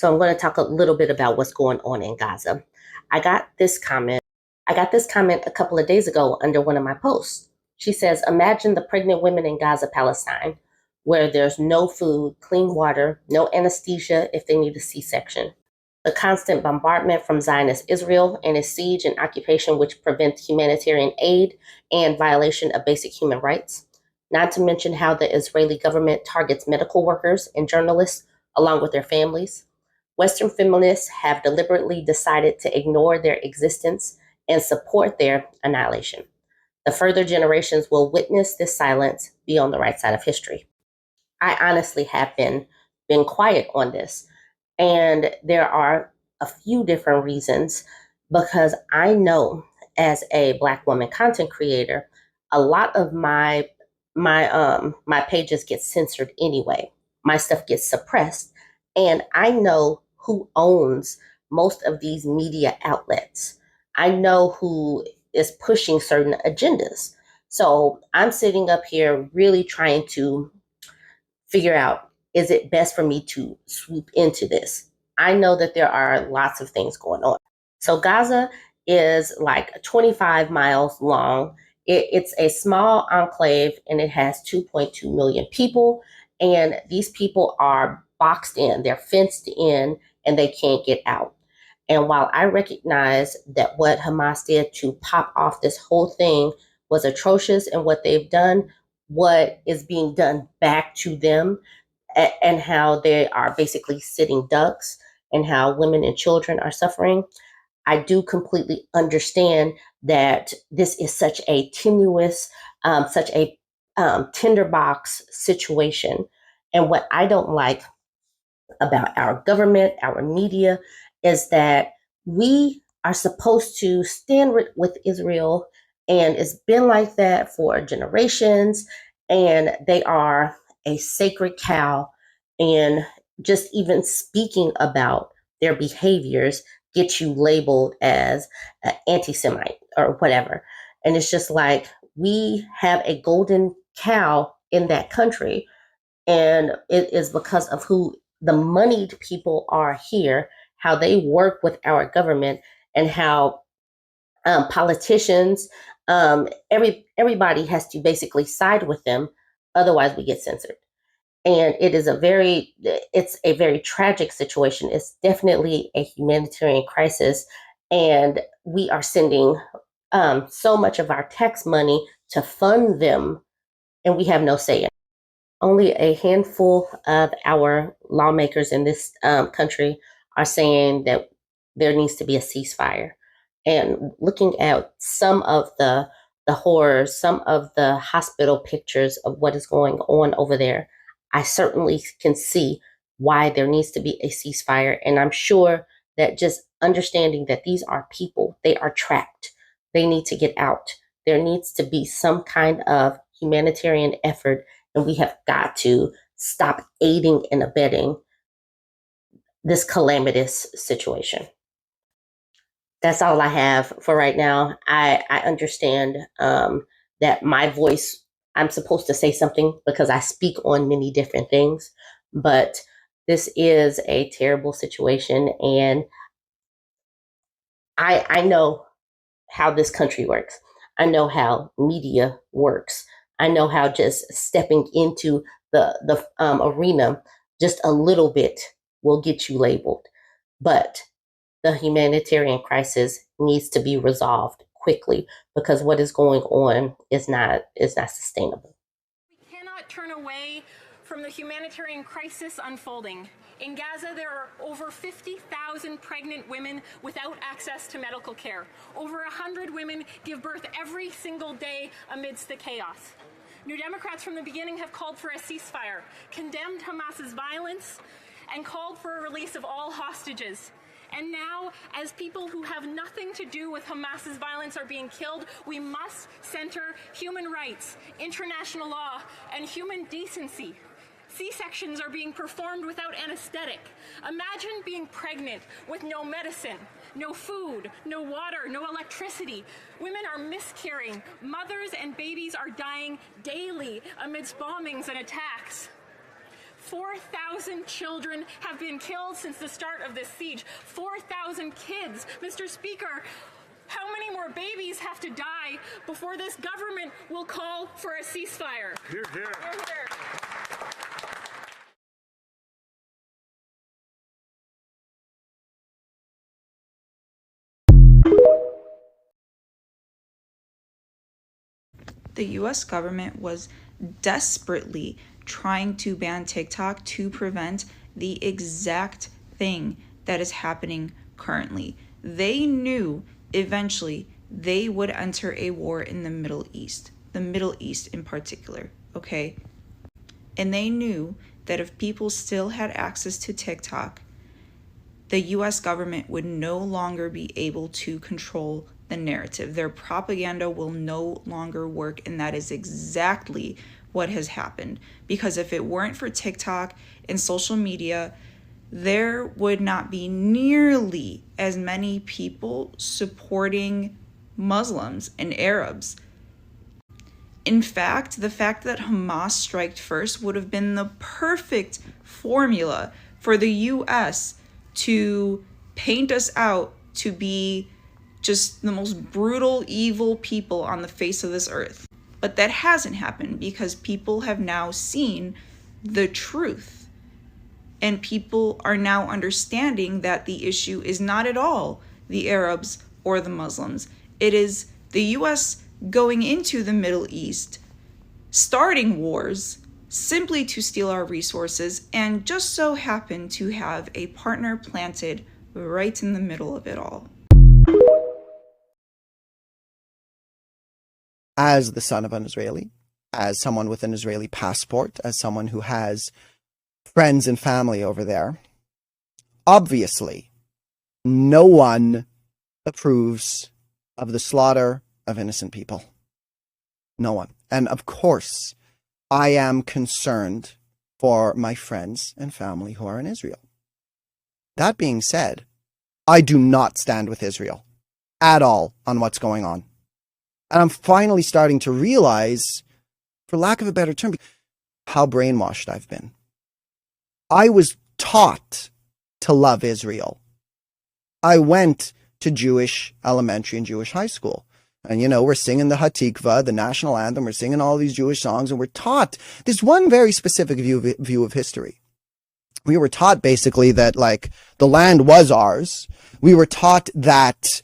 So I'm going to talk a little bit about what's going on in Gaza. I got this comment. I got this comment a couple of days ago under one of my posts. She says, "Imagine the pregnant women in Gaza, Palestine, where there's no food, clean water, no anesthesia if they need a C-section. The constant bombardment from Zionist Israel and its siege and occupation, which prevents humanitarian aid and violation of basic human rights. Not to mention how the Israeli government targets medical workers and journalists along with their families. Western feminists have deliberately decided to ignore their existence and support their annihilation. The further generations will witness this silence be on the right side of history." I honestly have been quiet on this. And there are a few different reasons because I know as a Black woman content creator, a lot of my pages get censored anyway. My stuff gets suppressed, and I know who owns most of these media outlets. I know who is pushing certain agendas. So I'm sitting up here really trying to figure out, is it best for me to swoop into this? I know that there are lots of things going on. So Gaza is like 25 miles long. It's a small enclave and it has 2.2 million people. And these people are boxed in, they're fenced in, and they can't get out. And while I recognize that what Hamas did to pop off this whole thing was atrocious and what they've done, what is being done back to them, and how they are basically sitting ducks and how women and children are suffering, I do completely understand that this is such a tenuous, such a tinderbox situation. And what I don't like about our government, our media, is that we are supposed to stand with Israel, and it's been like that for generations, and they are a sacred cow, and just even speaking about their behaviors gets you labeled as an anti-Semite or whatever. And it's just like we have a golden cow in that country, and it is because of who the moneyed people are here, how they work with our government, and how politicians, everybody has to basically side with them, otherwise we get censored. And it's a very tragic situation. It's definitely a humanitarian crisis, and we are sending so much of our tax money to fund them, and we have no say in it. Only a handful of our lawmakers in this country are saying that there needs to be a ceasefire. And looking at some of the horrors, some of the hospital pictures of what is going on over there, I certainly can see why there needs to be a ceasefire. And I'm sure that just understanding that these are people, they are trapped, they need to get out. There needs to be some kind of humanitarian effort, and we have got to stop aiding and abetting this calamitous situation. That's all I have for right now. I understand that my voice, I'm supposed to say something because I speak on many different things, but this is a terrible situation. And I know how this country works. I know how media works. I know how just stepping into the arena just a little bit will get you labeled. But the humanitarian crisis needs to be resolved quickly because what is going on is not sustainable. We cannot turn away from the humanitarian crisis unfolding. In Gaza, there are over 50,000 pregnant women without access to medical care. Over 100 women give birth every single day amidst the chaos. New Democrats from the beginning have called for a ceasefire, condemned Hamas's violence, and called for a release of all hostages. And now, as people who have nothing to do with Hamas's violence are being killed, we must center human rights, international law, and human decency. C-sections are being performed without anesthetic. Imagine being pregnant with no medicine, no food, no water, no electricity. Women are miscarrying. Mothers and babies are dying daily amidst bombings and attacks. 4,000 children have been killed since the start of this siege. 4,000 kids. Mr. Speaker, how many more babies have to die before this government will call for a ceasefire? Hear, hear. Hear, hear. The US government was desperately trying to ban TikTok to prevent the exact thing that is happening currently. They knew eventually they would enter a war in the Middle East in particular, okay? And they knew that if people still had access to TikTok, the US government would no longer be able to control the narrative. Their propaganda will no longer work, and that is exactly what has happened. Because if it weren't for TikTok and social media, there would not be nearly as many people supporting Muslims and Arabs. In fact, the fact that Hamas struck first would have been the perfect formula for the US to paint us out to be just the most brutal, evil people on the face of this earth. But that hasn't happened because people have now seen the truth. And people are now understanding that the issue is not at all the Arabs or the Muslims. It is the US going into the Middle East, starting wars simply to steal our resources, and just so happen to have a partner planted right in the middle of it all. As the son of an Israeli, as someone with an Israeli passport, as someone who has friends and family over there, obviously, no one approves of the slaughter of innocent people. No one. And of course, I am concerned for my friends and family who are in Israel. That being said, I do not stand with Israel at all on what's going on. And I'm finally starting to realize, for lack of a better term, how brainwashed I've been. I was taught to love Israel. I went to Jewish elementary and Jewish high school. And, you know, we're singing the Hatikva, the national anthem. We're singing all these Jewish songs. And we're taught this one very specific view of history. We were taught basically that, like, the land was ours. We were taught that,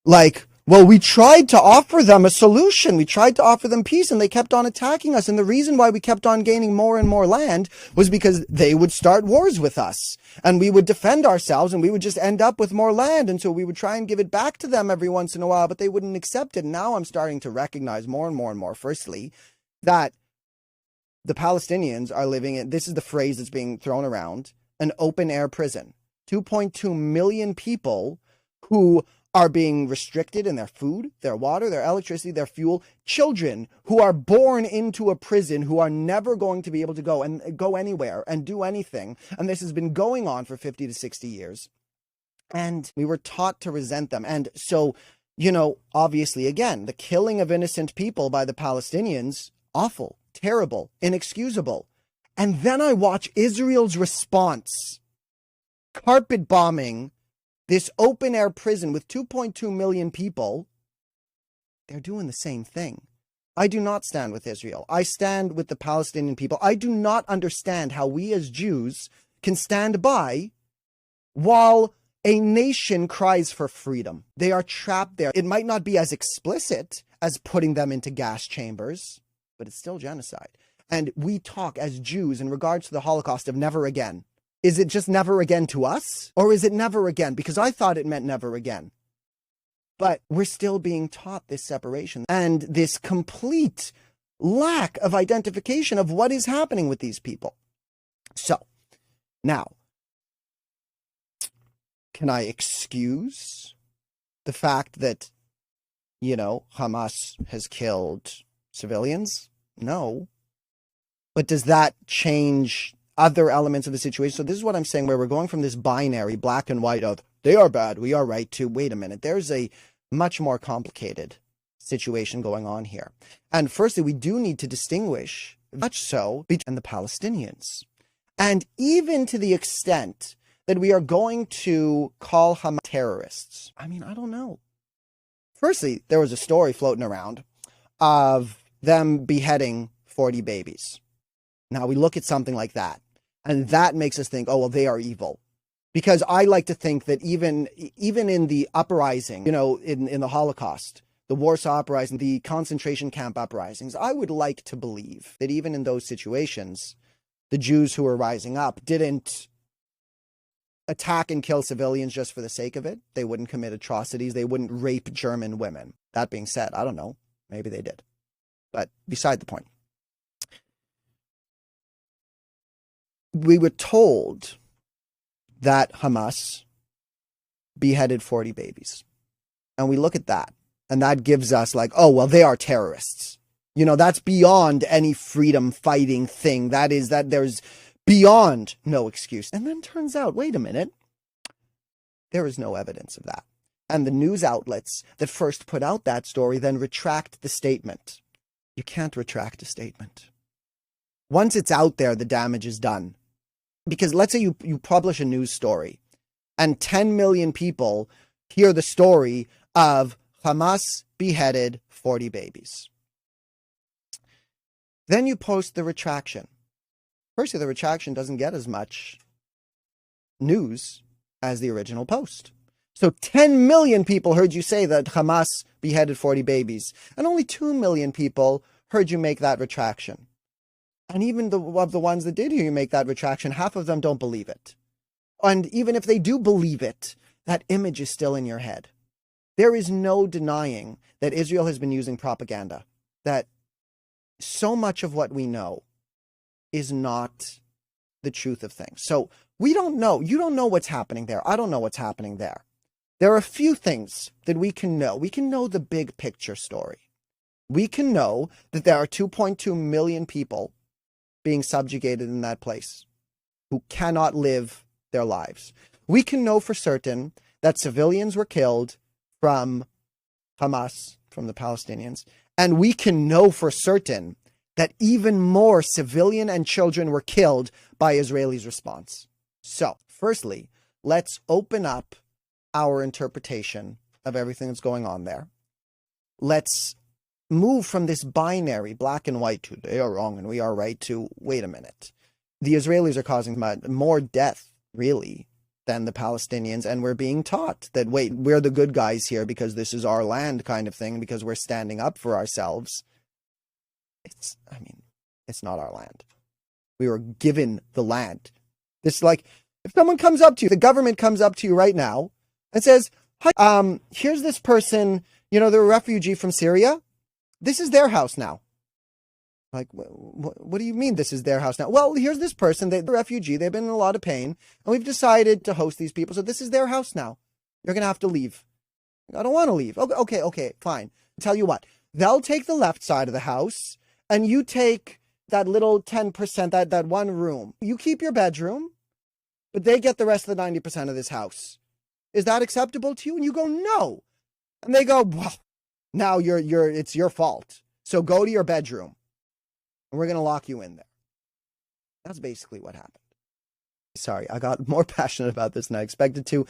like, well, we tried to offer them a solution. We tried to offer them peace, and they kept on attacking us. And the reason why we kept on gaining more and more land was because they would start wars with us, and we would defend ourselves, and we would just end up with more land. And so we would try and give it back to them every once in a while, but they wouldn't accept it. And now I'm starting to recognize more and more and more, firstly, that the Palestinians are living in, this is the phrase that's being thrown around, an open air prison. 2.2 million people who are being restricted in their food, their water, their electricity, their fuel. Children who are born into a prison who are never going to be able to go anywhere and do anything. And this has been going on for 50 to 60 years. And we were taught to resent them. And so, you know, obviously, again, the killing of innocent people by the Palestinians, awful, terrible, inexcusable. And then I watch Israel's response, carpet bombing this open air prison with 2.2 million people. They're doing the same thing. I do not stand with Israel. I stand with the Palestinian people. I do not understand how we as Jews can stand by while a nation cries for freedom. They are trapped there. It might not be as explicit as putting them into gas chambers, but it's still genocide. And we talk as Jews in regards to the Holocaust of never again. Is it just never again to us? Or is it never again? Because I thought it meant never again. But we're still being taught this separation and this complete lack of identification of what is happening with these people. So, now, can I excuse the fact that, you know, Hamas has killed civilians? No. But does that change other elements of the situation? So this is what I'm saying, where we're going from this binary black and white of they are bad, we are right, to wait a minute, there's a much more complicated situation going on here. And firstly, we do need to distinguish, much so, between the Palestinians. And even to the extent that we are going to call Hamas terrorists. I mean, I don't know. Firstly, there was a story floating around of them beheading 40 babies. Now we look at something like that, and that makes us think, oh, well, they are evil. Because I like to think that even in the uprising, you know, in the Holocaust, the Warsaw Uprising, the concentration camp uprisings, I would like to believe that even in those situations, the Jews who were rising up didn't attack and kill civilians just for the sake of it. They wouldn't commit atrocities. They wouldn't rape German women. That being said, I don't know. Maybe they did. But beside the point. We were told that Hamas beheaded 40 babies. And we look at that, and that gives us like, oh, well, they are terrorists. You know, that's beyond any freedom fighting thing. That there's beyond no excuse. And then turns out, wait a minute, there is no evidence of that. And the news outlets that first put out that story then retract the statement. You can't retract a statement. Once it's out there, the damage is done. Because let's say you publish a news story and 10 million people hear the story of Hamas beheaded 40 babies. Then you post the retraction. Firstly, the retraction doesn't get as much news as the original post. So 10 million people heard you say that Hamas beheaded 40 babies, and only 2 million people heard you make that retraction. And even of the ones that did hear you make that retraction, half of them don't believe it. And even if they do believe it, that image is still in your head. There is no denying that Israel has been using propaganda, that so much of what we know is not the truth of things. So we don't know. You don't know what's happening there. I don't know what's happening there. There are a few things that we can know. We can know the big picture story. We can know that there are 2.2 million people being subjugated in that place who cannot live their lives. We can know for certain that civilians were killed from Hamas, from the Palestinians, and we can know for certain that even more civilian and children were killed by Israelis' response. So, firstly, let's open up our interpretation of everything that's going on there. Let's move from this binary, black and white, to they are wrong and we are right, to wait a minute. The Israelis are causing more death, really, than the Palestinians, and we're being taught that, wait, we're the good guys here because this is our land kind of thing, because we're standing up for ourselves. It's not our land. We were given the land. This, like, if someone comes up to you, the government comes up to you right now and says, hi, here's this person, you know, they're a refugee from Syria. This is their house now. Like, what do you mean this is their house now? Well, here's this person, they're a refugee, they've been in a lot of pain, and we've decided to host these people, so this is their house now. You're going to have to leave. I don't want to leave. Okay, fine. Tell you what, they'll take the left side of the house, and you take that little 10%, that one room. You keep your bedroom, but they get the rest of the 90% of this house. Is that acceptable to you? And you go, no. And they go, well, now it's your fault. So go to your bedroom and we're going to lock you in there. That's basically what happened. Sorry, I got more passionate about this than I expected to.